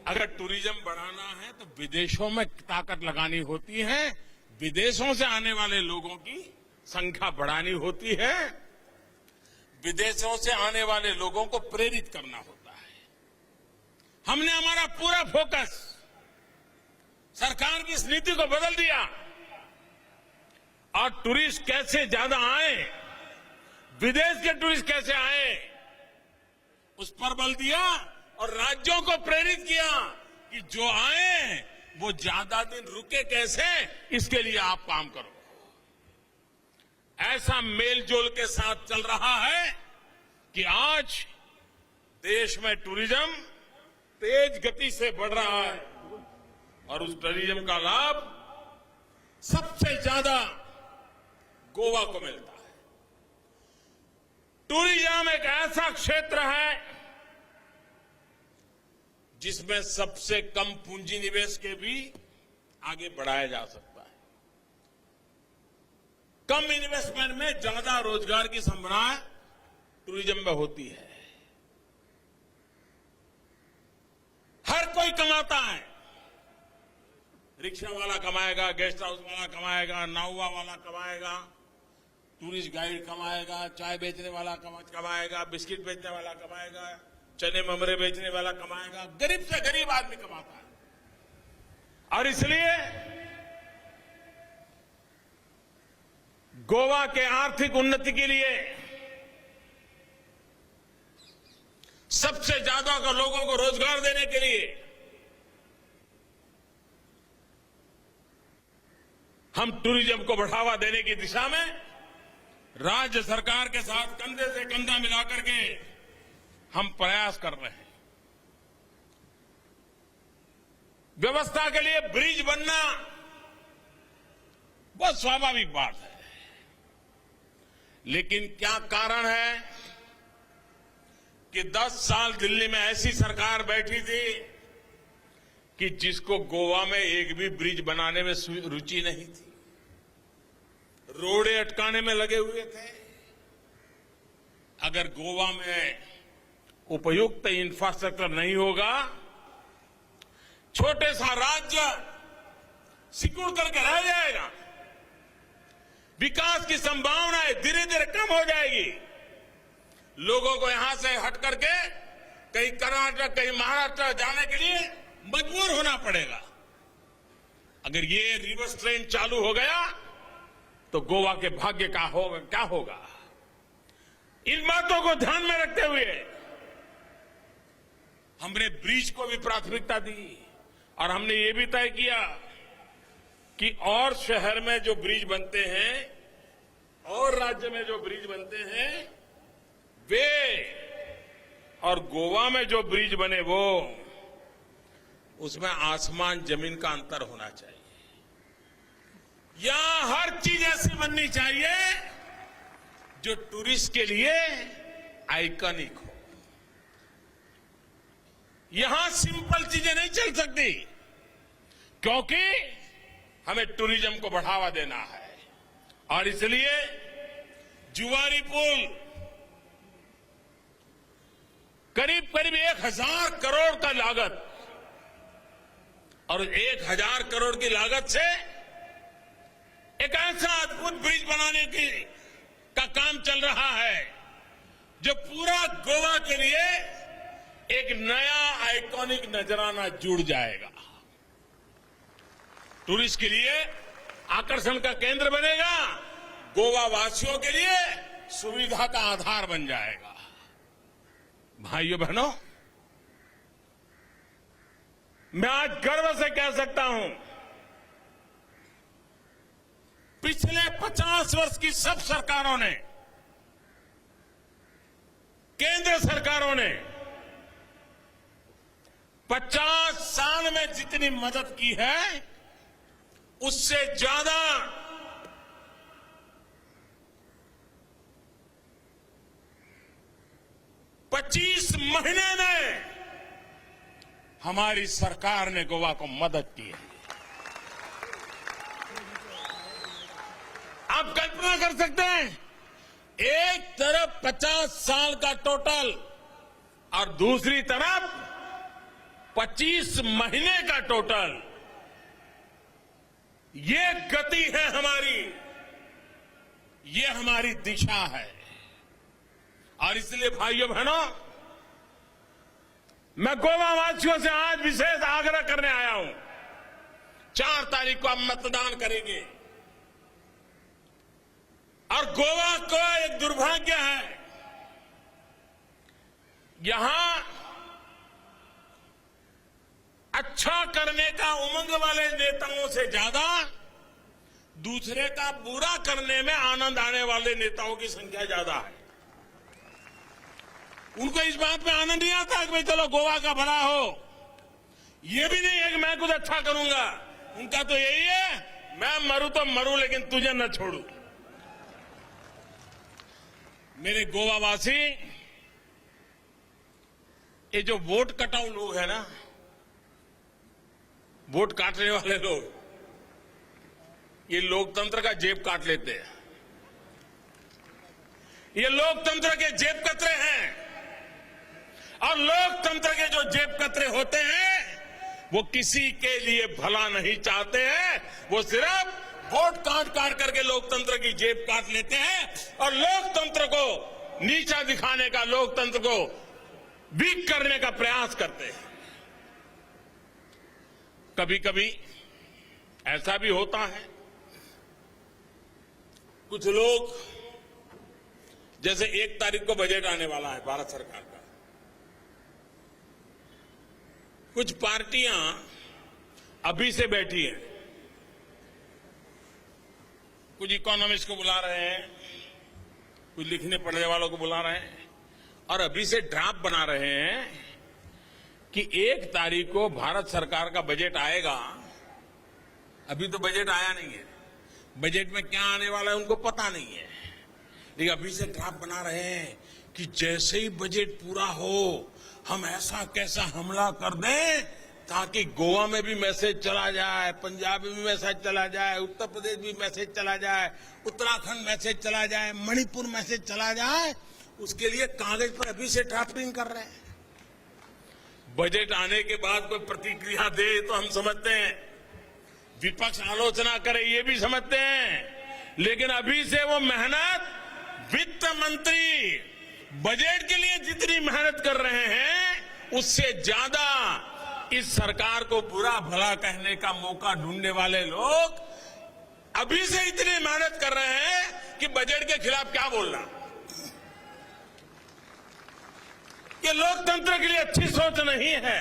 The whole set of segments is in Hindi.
अगर टूरिज्म बढ़ाना है तो विदेशों में ताकत लगानी होती है, विदेशों से आने वाले लोगों की संख्या बढ़ानी होती है, विदेशों से आने वाले लोगों को प्रेरित करना होता है। हमने हमारा पूरा फोकस सरकार की इस नीति को बदल दिया और टूरिस्ट कैसे ज्यादा आए, विदेश के टूरिस्ट कैसे आए, उस पर बल दिया और राज्यों को प्रेरित किया कि जो आए वो ज्यादा दिन रुके कैसे, इसके लिए आप काम करो। ऐसा मेलजोल के साथ चल रहा है कि आज देश में टूरिज्म तेज गति से बढ़ रहा है और उस टूरिज्म का लाभ सबसे ज्यादा गोवा को मिलता है। टूरिज्म एक ऐसा क्षेत्र है जिसमें सबसे कम पूंजी निवेश के भी आगे बढ़ाया जा सकता है। कम इन्वेस्टमेंट में ज्यादा रोजगार की संभावना टूरिज्म में होती है। हर कोई कमाता है, रिक्शा वाला कमाएगा, गेस्ट हाउस वाला कमाएगा, नाउवा वाला कमाएगा, टूरिस्ट गाइड कमाएगा, चाय बेचने वाला कमाएगा, बिस्किट बेचने वाला कमाएगा, चने ममरे बेचने वाला कमाएगा, गरीब से गरीब आदमी कमाता है। और इसलिए गोवा के आर्थिक उन्नति के लिए सबसे ज्यादा लोगों को रोजगार देने के लिए हम टूरिज्म को बढ़ावा देने की दिशा में राज्य सरकार के साथ कंधे से कंधा मिलाकर के हम प्रयास कर रहे हैं। व्यवस्था के लिए ब्रिज बनना बहुत स्वाभाविक बात है, लेकिन क्या कारण है कि 10 साल दिल्ली में ऐसी सरकार बैठी थी कि जिसको गोवा में एक भी ब्रिज बनाने में रुचि नहीं थी, रोड़े अटकाने में लगे हुए थे। अगर गोवा में उपयुक्त इंफ्रास्ट्रक्चर नहीं होगा, छोटे सा राज्य सिकुड़ करके रह जाएगा, विकास की संभावनाएं धीरे धीरे कम हो जाएगी। लोगों को यहां से हट करके कहीं कर्नाटक, कहीं महाराष्ट्र जाने के लिए मजबूर होना पड़ेगा। अगर ये रिवर्स ट्रेन चालू हो गया तो गोवा के भाग्य का होगा क्या होगा। इन बातों को ध्यान में रखते हुए हमने ब्रिज को भी प्राथमिकता दी और हमने ये भी तय किया कि और शहर में जो ब्रिज बनते हैं और राज्य में जो ब्रिज बनते हैं वे, और गोवा में जो ब्रिज बने वो, उसमें आसमान जमीन का अंतर होना चाहिए। यहां हर चीज ऐसी बननी चाहिए जो टूरिस्ट के लिए आइकॉनिक हो। यहां सिंपल चीजें नहीं चल सकती क्योंकि हमें टूरिज्म को बढ़ावा देना है। और इसलिए जुवारी पुल करीब करीब 1000 करोड़ का लागत, और 1000 करोड़ की लागत से एक ऐसा अद्भुत ब्रिज बनाने का काम चल रहा है जो पूरा गोवा के लिए एक नया आइकॉनिक नजराना जुड़ जाएगा। टूरिस्ट के लिए आकर्षण का केंद्र बनेगा, गोवा वासियों के लिए सुविधा का आधार बन जाएगा। भाइयों बहनों, मैं आज गर्व से कह सकता हूं, पिछले 50 वर्ष की सब सरकारों ने, केंद्र सरकारों ने 50 साल में जितनी मदद की है उससे ज्यादा पच्चीस महीने में हमारी सरकार ने गोवा को मदद की है। आप कल्पना कर सकते हैं, एक तरफ 50 साल का टोटल और दूसरी तरफ 25 महीने का टोटल, ये गति है हमारी, ये हमारी दिशा है। और इसलिए भाइयों बहनों, मैं गोवा वासियों से आज विशेष आग्रह करने आया हूं। 4 तारीख को हम मतदान करेंगे और गोवा को एक दुर्भाग्य है, यहां अच्छा करने का उमंग वाले नेताओं से ज्यादा दूसरे का बुरा करने में आनंद आने वाले नेताओं की संख्या ज्यादा है। उनको इस बात में आनंद नहीं आता कि भाई चलो गोवा का भला हो, ये भी नहीं है कि मैं कुछ अच्छा करूंगा। उनका तो यही है, मैं मरूं तो मरूं लेकिन तुझे न छोड़ू। मेरे गोवा वासी, ये जो वोट कटाऊ लोग है ना, वोट काटने वाले लोग, ये लोकतंत्र का जेब काट लेते हैं। ये लोकतंत्र के जेब कतरे हैं, और लोकतंत्र के जो जेब कतरे होते हैं वो किसी के लिए भला नहीं चाहते हैं। वो सिर्फ वोट काट काट करके लोकतंत्र की जेब काट लेते हैं और लोकतंत्र को नीचा दिखाने का, लोकतंत्र को वीक करने का प्रयास करते हैं। कभी कभी ऐसा भी होता है, कुछ लोग, जैसे 1 तारीख को बजट आने वाला है भारत सरकार का, कुछ पार्टियां अभी से बैठी हैं, कुछ इकोनॉमिस्ट को बुला रहे हैं, कुछ लिखने पढ़ने वालों को बुला रहे हैं और अभी से ड्राफ्ट बना रहे हैं कि 1 तारीख को भारत सरकार का बजट आएगा। अभी तो बजट आया नहीं है, बजट में क्या आने वाला है उनको पता नहीं है, लेकिन अभी से ड्राफ्ट बना रहे हैं कि जैसे ही बजट पूरा हो हम ऐसा कैसा हमला कर दें ताकि गोवा में भी मैसेज चला जाए, पंजाब में भी मैसेज चला जाए, उत्तर प्रदेश भी मैसेज चला जाए, उत्तराखंड मैसेज चला जाए, मणिपुर मैसेज चला जाए। उसके लिए कागज पर अभी से ड्राफ्टिंग कर रहे हैं। बजट आने के बाद कोई प्रतिक्रिया दे तो हम समझते हैं, विपक्ष आलोचना करे ये भी समझते हैं, लेकिन अभी से वो मेहनत, वित्त मंत्री बजट के लिए जितनी मेहनत कर रहे हैं उससे ज्यादा इस सरकार को बुरा भला कहने का मौका ढूंढने वाले लोग अभी से इतनी मेहनत कर रहे हैं कि बजट के खिलाफ क्या बोलना। ये लोकतंत्र के लिए अच्छी सोच नहीं है।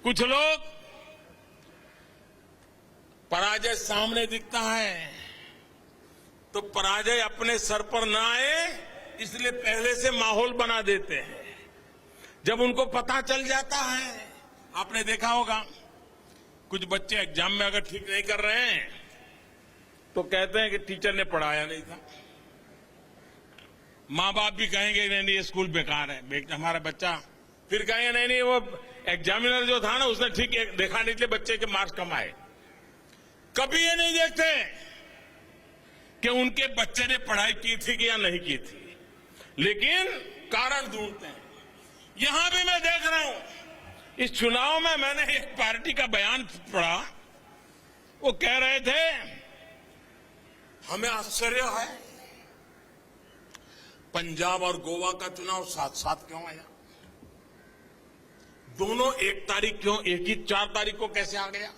कुछ लोग, पराजय सामने दिखता है तो पराजय अपने सर पर ना आए इसलिए पहले से माहौल बना देते हैं। जब उनको पता चल जाता है, आपने देखा होगा कुछ बच्चे एग्जाम में अगर ठीक नहीं कर रहे हैं तो कहते हैं कि टीचर ने पढ़ाया नहीं था। मां बाप भी कहेंगे नहीं नहीं ये स्कूल बेकार है, हमारा बच्चा, फिर कहेंगे नहीं नहीं वो एग्जामिनर जो था ना उसने ठीक देखा नहीं इसलिए बच्चे के मार्क्स कम आए। कभी ये नहीं देखते कि उनके बच्चे ने पढ़ाई की थी कि या नहीं की थी, लेकिन कारण ढूंढते हैं। यहां भी मैं देख रहा हूं, इस चुनाव में मैंने एक पार्टी का बयान पढ़ा, वो कह रहे थे हमें आश्चर्य है पंजाब और गोवा का चुनाव साथ साथ क्यों आया, दोनों 1 तारीख क्यों, एक ही 4 तारीख को कैसे आ गया,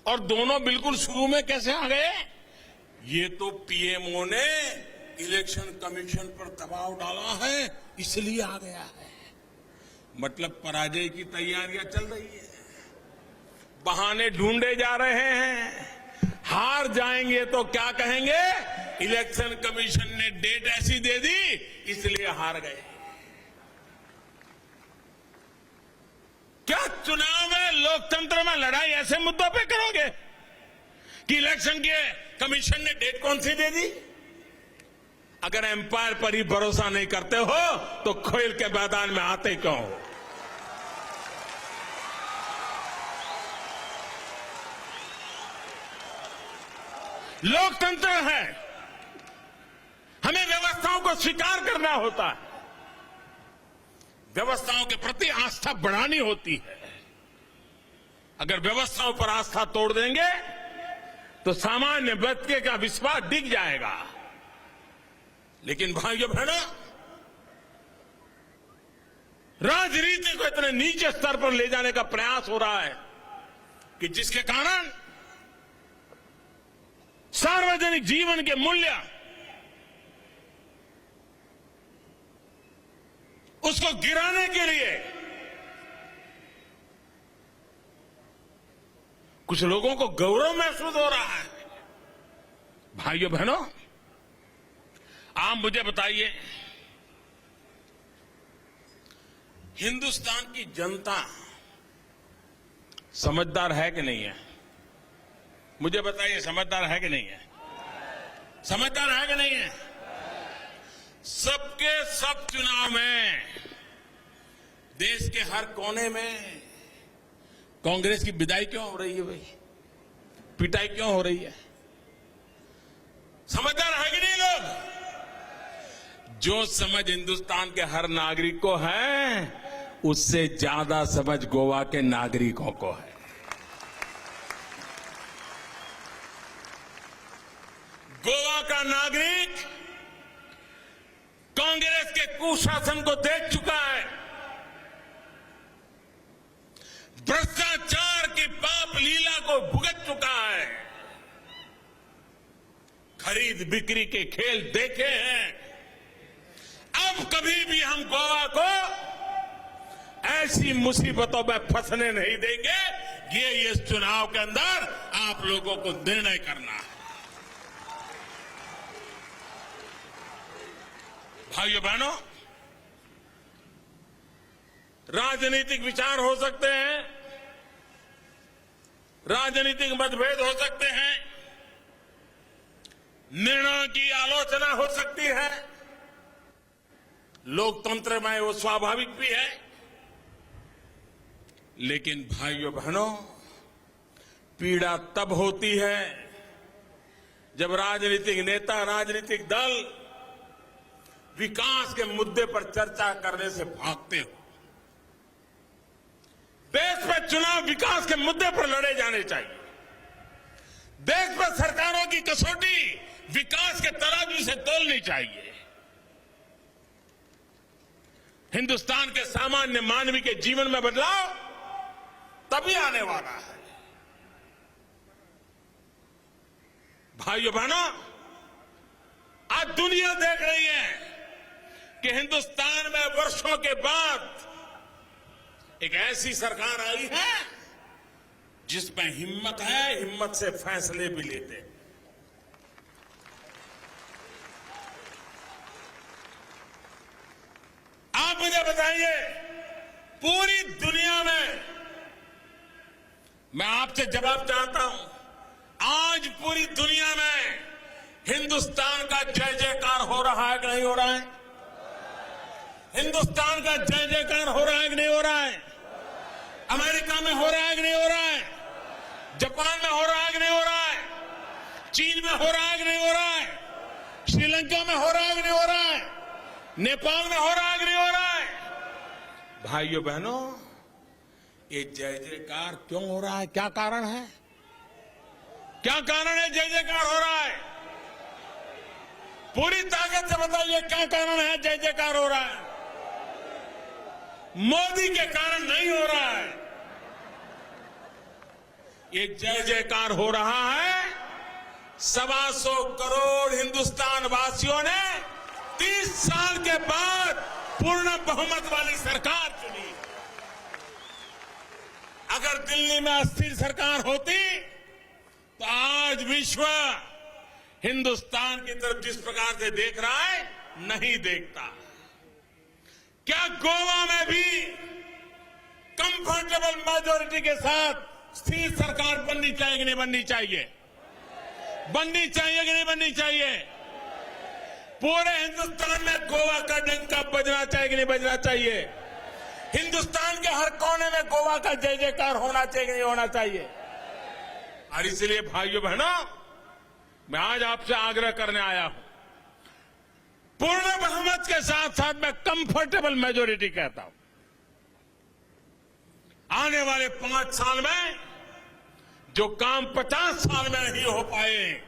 और दोनों बिल्कुल शुरू में कैसे आ गए। ये तो पीएमओ ने इलेक्शन कमीशन पर दबाव डाला है इसलिए आ गया है। मतलब पराजय की तैयारियां चल रही है, बहाने ढूंढे जा रहे हैं। हार जाएंगे तो क्या कहेंगे, इलेक्शन कमीशन ने डेट ऐसी दे दी इसलिए हार गए। क्या चुनाव में, लोकतंत्र में लड़ाई ऐसे मुद्दों पे करोगे कि इलेक्शन के कमीशन ने डेट कौन सी दे दी? अगर एम्पायर पर ही भरोसा नहीं करते हो तो खेल के मैदान में आते क्यों हो? लोकतंत्र है, हमें व्यवस्थाओं को स्वीकार करना होता है। व्यवस्थाओं के प्रति आस्था बढ़ानी होती है। अगर व्यवस्थाओं पर आस्था तोड़ देंगे तो सामान्य व्यक्ति का विश्वास डिग जाएगा। लेकिन भाइयों बहनों, राजनीति को इतने नीचे स्तर पर ले जाने का प्रयास हो रहा है कि जिसके कारण सार्वजनिक जीवन के मूल्य उसको गिराने के लिए कुछ लोगों को गौरव महसूस हो रहा है। भाइयों बहनों, आप मुझे बताइए, हिंदुस्तान की जनता समझदार है कि नहीं है? मुझे बताइए, समझदार है कि नहीं है? समझदार है कि नहीं है? सबके सब चुनाव में देश के हर कोने में कांग्रेस की विदाई क्यों हो रही है भाई? पिटाई क्यों हो रही है? समझदार है कि नहीं लोग? जो समझ हिंदुस्तान के हर नागरिक को है, उससे ज्यादा समझ गोवा के नागरिकों को है। गोवा का नागरिक कांग्रेस के कुशासन को देख चुका है, भ्रष्टाचार की पाप लीला को भुगत चुका है, खरीद बिक्री के खेल देखे हैं। अब कभी भी हम गोवा को ऐसी मुसीबतों में फंसने नहीं देंगे। ये इस चुनाव के अंदर आप लोगों को निर्णय करना है। भाइयों बहनों, राजनीतिक विचार हो सकते हैं, राजनीतिक मतभेद हो सकते हैं, निर्णयों की आलोचना हो सकती है, लोकतंत्र में वो स्वाभाविक भी है। लेकिन भाइयों बहनों, पीड़ा तब होती है जब राजनीतिक नेता, राजनीतिक दल विकास के मुद्दे पर चर्चा करने से भागते हो। देश में चुनाव विकास के मुद्दे पर लड़े जाने चाहिए। देश में सरकारों की कसौटी विकास के तराजू से तोलनी चाहिए। हिंदुस्तान के सामान्य मानवी के जीवन में बदलाव तभी आने वाला है। भाइयों बहनों, आज दुनिया देख रही है कि हिंदुस्तान में वर्षों के बाद एक ऐसी सरकार आई है जिसमें हिम्मत है, हिम्मत से फैसले भी लेते हैं। आप मुझे बताइए, पूरी दुनिया में मैं आपसे जवाब चाहता हूं, आज पूरी दुनिया में हिंदुस्तान का जय जयकार हो रहा है कि नहीं हो रहा है? हिंदुस्तान का जय जयकार हो रहा है कि नहीं हो रहा है? अमेरिका में हो रहा है कि नहीं हो रहा है? जापान में हो रहा है कि नहीं हो रहा है? चीन में हो रहा है कि नहीं हो रहा है? श्रीलंका में हो रहा है कि नहीं हो रहा है? नेपाल में हो रहा है कि नहीं हो रहा है? भाइयों बहनों, ये जय जयकार क्यों हो रहा है? क्या कारण है? क्या कारण है जय जयकार हो रहा है? पूरी ताकत से बताइए, क्या कारण है जय जयकार हो रहा है? मोदी के कारण नहीं हो रहा है। ये जय जयकार हो रहा है 125 करोड़ हिंदुस्तान वासियों ने 30 साल के बाद पूर्ण बहुमत वाली सरकार चुनी। अगर दिल्ली में अस्थिर सरकार होती तो आज विश्व हिंदुस्तान की तरफ जिस प्रकार से देख रहा है, नहीं देखता। क्या गोवा में भी कंफर्टेबल मेजोरिटी के साथ स्थिर सरकार बननी चाहिए कि नहीं बननी चाहिए? बननी चाहिए कि नहीं बननी चाहिए? पूरे हिंदुस्तान में गोवा का डंका बजना चाहिए कि नहीं बजना चाहिए? हिंदुस्तान के हर कोने में गोवा का जय जयकार होना चाहिए कि नहीं होना चाहिए? और इसलिए भाइयों बहनों, मैं आज आपसे आग्रह करने आया हूं, पूर्ण बहुमत के साथ साथ मैं कंफर्टेबल मेजोरिटी कहता हूं। आने वाले 5 साल में जो काम 50 साल में नहीं हो पाए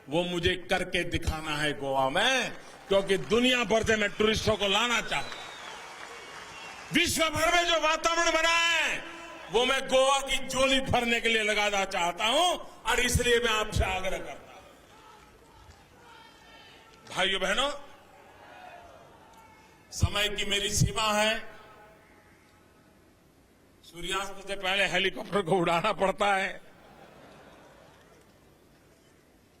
वो मुझे करके दिखाना है गोवा में, क्योंकि दुनिया भर से मैं टूरिस्टों को लाना चाहता हूं। विश्व भर में जो वातावरण बना है वो मैं गोवा की झोली भरने के लिए लगाना चाहता हूं, और इसलिए मैं आपसे आग्रह करता हूं, भाइयों बहनों, समय की मेरी सीमा है। सूर्यास्त से पहले हेलीकॉप्टर को उड़ाना पड़ता है,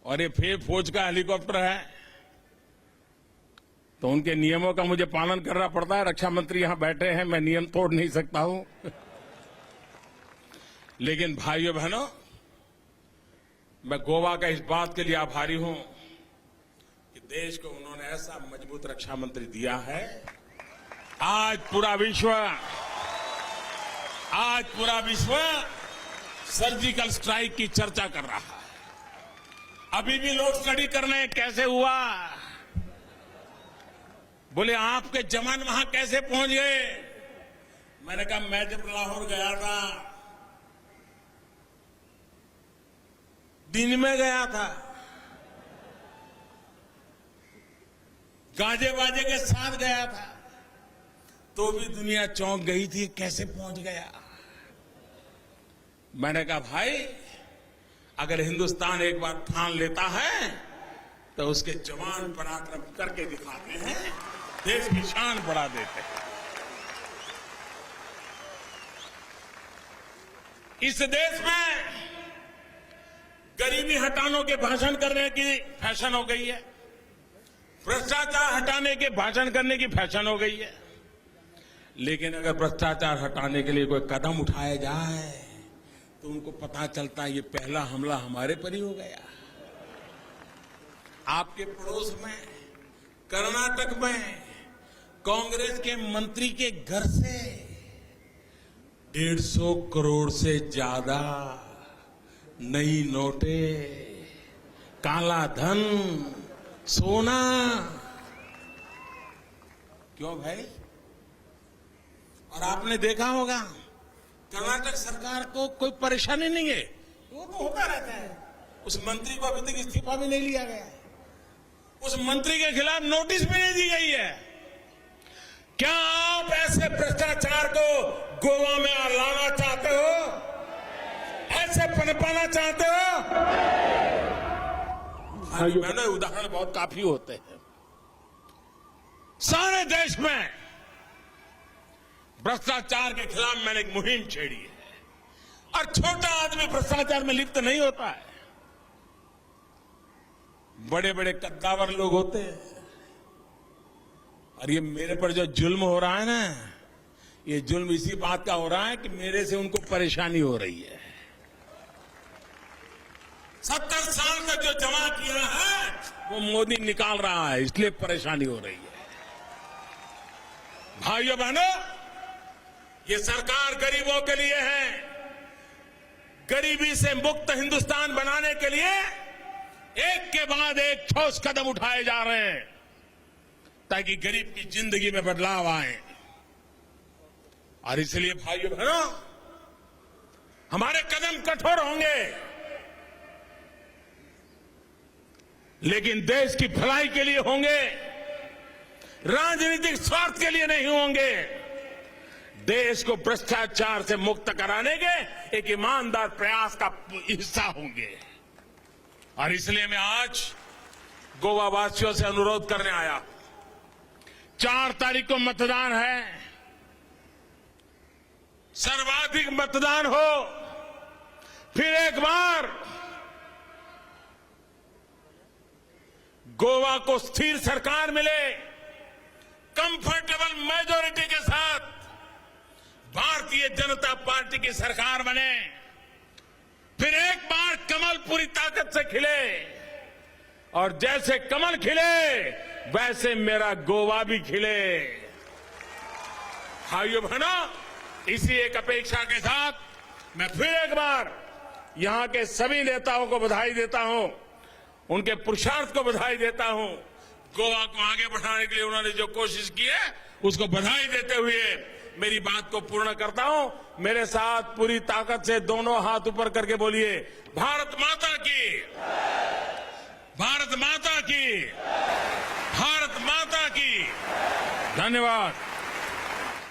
और ये फिर फौज का हेलीकॉप्टर है, तो उनके नियमों का मुझे पालन करना पड़ता है। रक्षा मंत्री यहां बैठे हैं, मैं नियम तोड़ नहीं सकता हूं। लेकिन भाइयों बहनों, मैं गोवा का इस बात के लिए आभारी हूं कि देश को उन्होंने ऐसा मजबूत रक्षा मंत्री दिया है। आज पूरा विश्व सर्जिकल स्ट्राइक की चर्चा कर रहा है। अभी भी लोग स्टडी कर रहे हैं कैसे हुआ, बोले आपके जवान वहां कैसे पहुंच गए। मैंने कहा मैं जब लाहौर गया था, दिन में गया था, गाजे बाजे के साथ गया था, तो भी दुनिया चौंक गई थी कैसे पहुंच गया। मैंने कहा भाई, अगर हिंदुस्तान एक बार ठान लेता है तो उसके जवान पराक्रम करके दिखाते हैं, देश की शान बढ़ा देते हैं। इस देश में गरीबी हटाने के भाषण करने की फैशन हो गई है, भ्रष्टाचार हटाने के भाषण करने की फैशन हो गई है। लेकिन अगर भ्रष्टाचार हटाने के लिए कोई कदम उठाया जाए तो उनको पता चलता है ये पहला हमला हमारे पर ही हो गया। आपके पड़ोस में कर्नाटक में कांग्रेस के मंत्री के घर से 150 करोड़ से ज्यादा नई नोटें, काला धन, सोना। क्यों भाई? और आपने देखा होगा कर्नाटक सरकार को कोई परेशानी नहीं है, वो तो होता रहता है। उस मंत्री को अभी तक इस्तीफा भी नहीं लिया गया, उस मंत्री के खिलाफ नोटिस भी नहीं दी गई है। क्या आप ऐसे भ्रष्टाचार को गोवा में लाना चाहते हो? ऐसे पनपाना चाहते हो? मैंने उदाहरण बहुत काफी होते हैं। सारे देश में भ्रष्टाचार के खिलाफ मैंने एक मुहिम छेड़ी है, और छोटा आदमी भ्रष्टाचार में लिप्त नहीं होता है। बड़े बड़े कद्दावर लोग होते हैं, और ये मेरे पर जो जुल्म हो रहा है ना, ये जुल्म इसी बात का हो रहा है कि मेरे से उनको परेशानी हो रही है। 70 साल तक जो जमा किया है वो मोदी निकाल रहा है, इसलिए परेशानी हो रही है। भाइयों बहनों, ये सरकार गरीबों के लिए है। गरीबी से मुक्त हिंदुस्तान बनाने के लिए एक के बाद एक ठोस कदम उठाए जा रहे हैं, ताकि गरीब की जिंदगी में बदलाव आए। और इसलिए भाइयों बहनों, हमारे कदम कठोर होंगे, लेकिन देश की भलाई के लिए होंगे, राजनीतिक स्वार्थ के लिए नहीं होंगे। देश को भ्रष्टाचार से मुक्त कराने के एक ईमानदार प्रयास का हिस्सा होंगे। और इसलिए मैं आज गोवा वासियों से अनुरोध करने आया। 4 तारीख को मतदान है, सर्वाधिक मतदान हो, फिर एक बार गोवा को स्थिर सरकार मिले, कंफर्टेबल मेजोरिटी के साथ भारतीय जनता पार्टी की सरकार बने, फिर एक बार कमल पूरी ताकत से खिले, और जैसे कमल खिले वैसे मेरा गोवा भी खिले। भाइयों बहनों, इसी एक अपेक्षा के साथ मैं फिर एक बार यहां के सभी नेताओं को बधाई देता हूं, उनके पुरुषार्थ को बधाई देता हूं। गोवा को आगे बढ़ाने के लिए उन्होंने जो कोशिश की है उसको बधाई देते हुए मेरी बात को पूर्ण करता हूं। मेरे साथ पूरी ताकत से दोनों हाथ ऊपर करके बोलिए, भारत माता की, भारत माता की, भारत माता की। धन्यवाद।